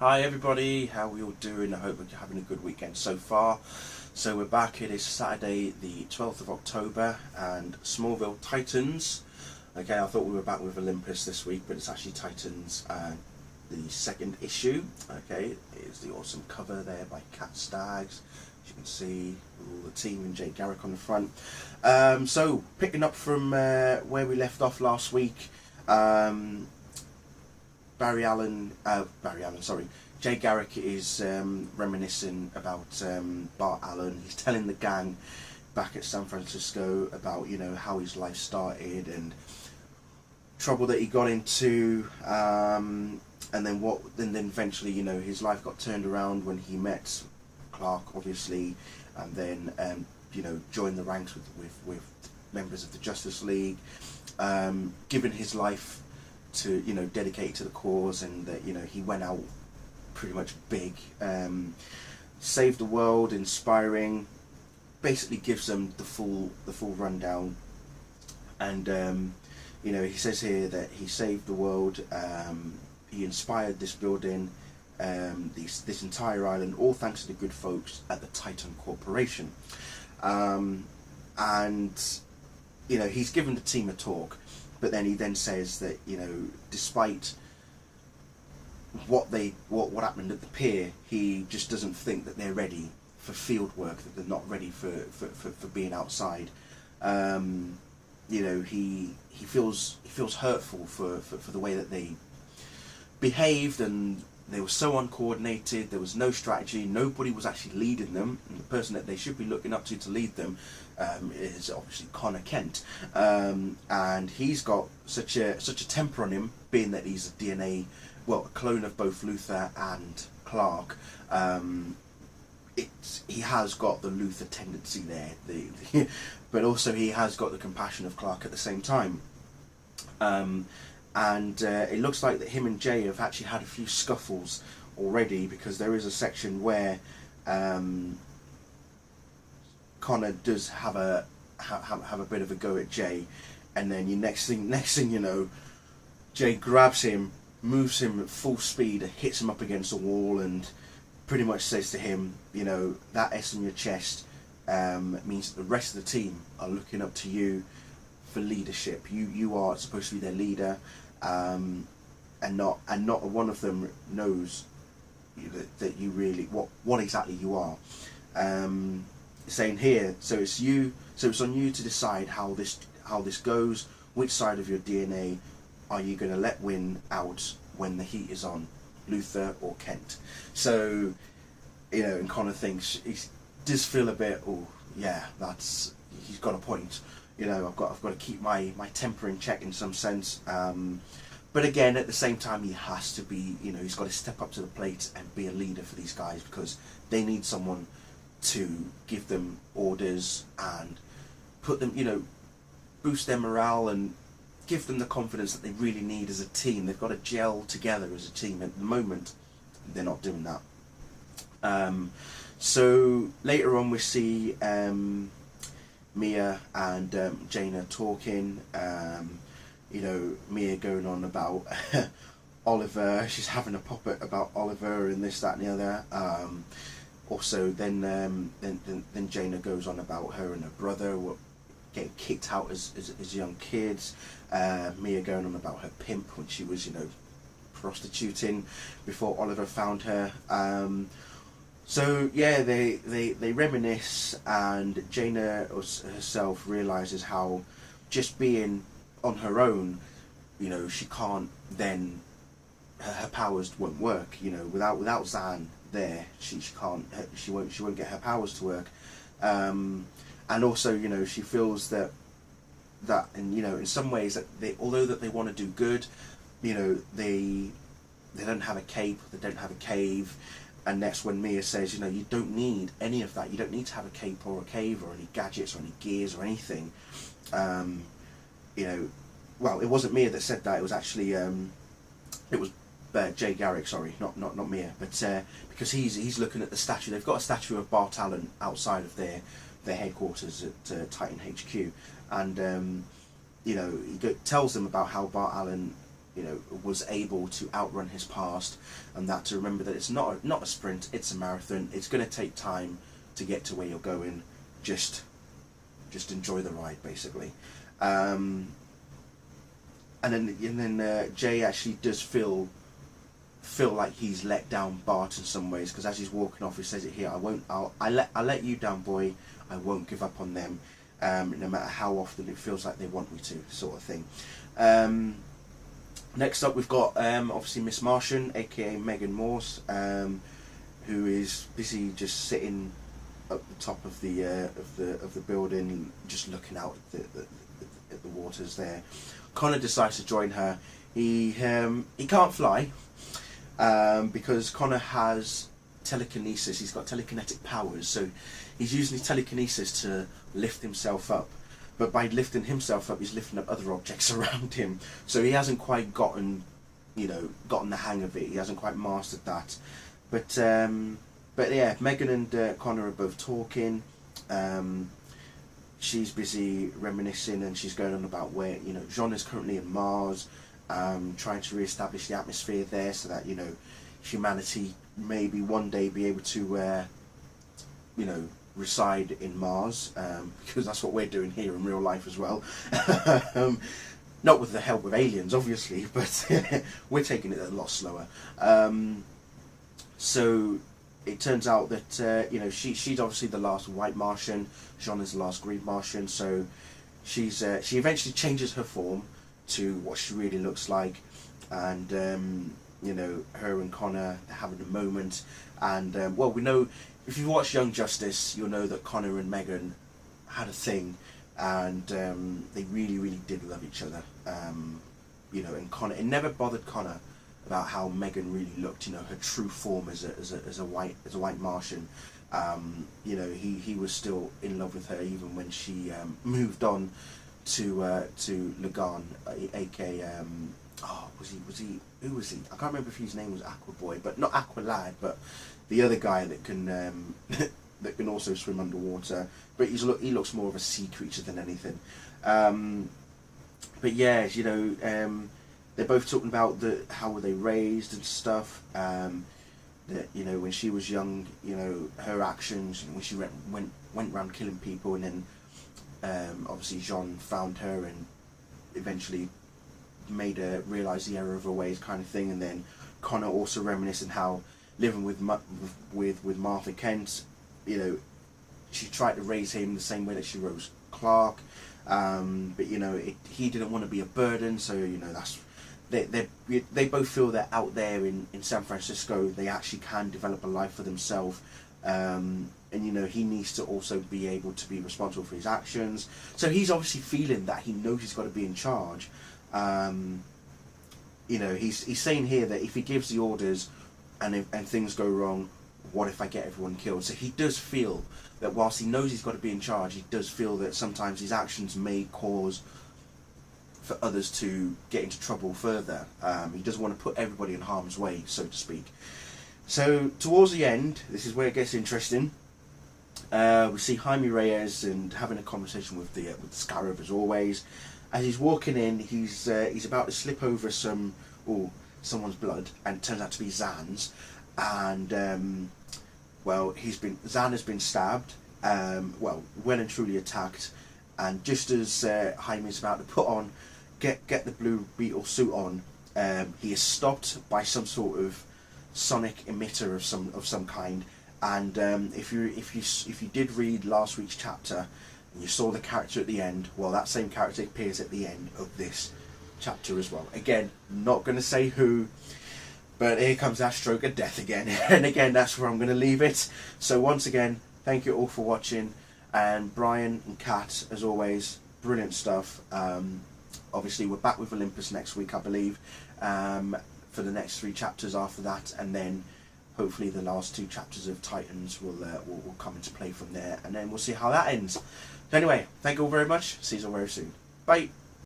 Hi everybody, how are we all doing? I hope you're having a good weekend so far. So we're back, it is Saturday the 12th of October and Smallville Titans. Okay, I thought we were back with Olympus this week, but it's actually Titans and the second issue. Okay, it's the awesome cover there by Cat Staggs. As you can see, all the team and Jay Garrick on the front. So picking up from where we left off last week, Jay Garrick is reminiscing about Bart Allen. He's telling the gang back at San Francisco about, you know, how his life started and trouble that he got into, and then eventually, you know, his life got turned around when he met Clark, obviously, and then you know, joined the ranks with members of the Justice League, given his life to, you know, dedicate to the cause, and that, you know, he went out pretty much big, saved the world, inspiring, basically gives them the full rundown. And you know, he says here that he saved the world, he inspired this building, this entire island, all thanks to the good folks at the Titan Corporation. And you know, he's given the team a talk, but then he then says that, you know, despite what happened at the pier, he just doesn't think that they're ready for field work, that they're not ready for being outside. You know, he feels hurtful for the way that they behaved, and they were so uncoordinated. There was no strategy. Nobody was actually leading them, and the person that they should be looking up to lead them is obviously Connor Kent, and he's got such a temper on him, being that he's a DNA, well, a clone of both Luthor and Clark. He has got the Luthor tendency there, but also he has got the compassion of Clark at the same time. And it looks like that him and Jay have actually had a few scuffles already, because there is a section where Connor does have a bit of a go at Jay, and then next thing you know, Jay grabs him, moves him at full speed, and hits him up against the wall, and pretty much says to him, you know, that S on your chest means that the rest of the team are looking up to you for leadership. You are supposed to be their leader, and not one of them knows that you really what exactly you are. Saying here, so it's on you to decide how this goes. Which side of your DNA are you going to let win out when the heat is on, Luthor or Kent? So, you know, and Connor thinks, he does feel a bit, oh yeah, he's got a point. You know, I've got to keep my temper in check in some sense. But again, at the same time, he has to be, you know, he's got to step up to the plate and be a leader for these guys, because they need someone to give them orders and put them, you know, boost their morale and give them the confidence that they really need as a team. They've got to gel together as a team. At the moment, they're not doing that. So later on, we see Mia and Jaina talking. You know, Mia going on about Oliver. She's having a pop about Oliver and this, that, and the other. Also, then Jaina goes on about her and her brother getting kicked out as young kids. Mia going on about her pimp when she was, you know, prostituting before Oliver found her. So yeah, they reminisce, and Jaina herself realizes how just being on her own, you know, she can't then, her powers won't work. You know, without Zan there, she won't get her powers to work. And also, you know, she feels that and, you know, in some ways that although they want to do good, you know, they don't have a cape, they don't have a cave. And that's when Mia says, you know, you don't need any of that. You don't need to have a cape or a cave or any gadgets or any gears or anything. You know, well, it wasn't Mia that said that. It was actually it was Jay Garrick, sorry, not Mia, but because he's looking at the statue. They've got a statue of Bart Allen outside of their headquarters at Titan HQ, and you know, he tells them about how Bart Allen you know, was able to outrun his past, and that to remember that it's not a sprint, it's a marathon. It's going to take time to get to where you're going. Just enjoy the ride, basically. And then Jay actually does feel like he's let down Bart in some ways, because as he's walking off, he says it here: I'll let you down, boy. I won't give up on them, no matter how often it feels like they want me to, sort of thing. Next up, we've got obviously Miss Martian, aka Megan Morse, who is busy just sitting up the top of the building, just looking out at the waters there. Connor decides to join her. He can't fly because Connor has telekinesis. He's got telekinetic powers, so he's using his telekinesis to lift himself up. But by lifting himself up, he's lifting up other objects around him. So he hasn't quite gotten the hang of it. He hasn't quite mastered that. But yeah, Megan and Connor are both talking. She's busy reminiscing, and she's going on about where, you know, Jean is currently in Mars, trying to re-establish the atmosphere there, so that, you know, humanity maybe one day be able to, you know, reside in Mars, because that's what we're doing here in real life as well. Not with the help of aliens, obviously, but we're taking it a lot slower. So it turns out that you know, she's obviously the last white Martian. Jean is the last green Martian. So she eventually changes her form to what she really looks like, and you know, her and Connor are having a moment. And well, we know, if you watch Young Justice, you'll know that Connor and Megan had a thing, and they really did love each other. You know, and Connor, it never bothered Connor about how Megan really looked. You know, her true form as a white Martian. You know, he was still in love with her even when she moved on to Lagan, aka who was he? I can't remember if his name was Aquaboy, but not Aqualad, but the other guy that can that can also swim underwater. But he looks more of a sea creature than anything. But yeah, you know, they're both talking about how were they raised and stuff. That, you know, when she was young, you know, her actions, when she went around killing people, and then obviously Jean found her and eventually made her realise the error of her ways, kind of thing. And then Connor also reminiscing how living with Martha Kent, you know, she tried to raise him the same way that she rose Clark, but you know, he didn't want to be a burden. So, you know, that's they both feel that out there in San Francisco they actually can develop a life for themselves, and you know, he needs to also be able to be responsible for his actions. So he's obviously feeling that he knows he's got to be in charge. You know, he's saying here that if he gives the orders and things go wrong, what if I get everyone killed? So he does feel that whilst he knows he's got to be in charge, he does feel that sometimes his actions may cause for others to get into trouble further. He doesn't want to put everybody in harm's way, so to speak. So towards the end, this is where it gets interesting. We see Jaime Reyes and having a conversation with the Scarab as always. As he's walking in, he's about to slip over someone's blood, and it turns out to be Zan's. And well, Zan has been stabbed, well and truly attacked. And just as Jaime's about to get the blue beetle suit on, he is stopped by some sort of sonic emitter of some kind. And if you did read last week's chapter and you saw the character at the end, well, that same character appears at the end of this chapter as well. Again, not going to say who, but here comes that stroke of death again. And again, that's where I'm going to leave it. So once again, thank you all for watching. And Brian and Kat, as always, brilliant stuff. Obviously, we're back with Olympus next week, I believe, for the next 3 chapters after that. And then hopefully the last 2 chapters of Titans will come into play from there. And then we'll see how that ends. So anyway, thank you all very much. See you all very soon. Bye.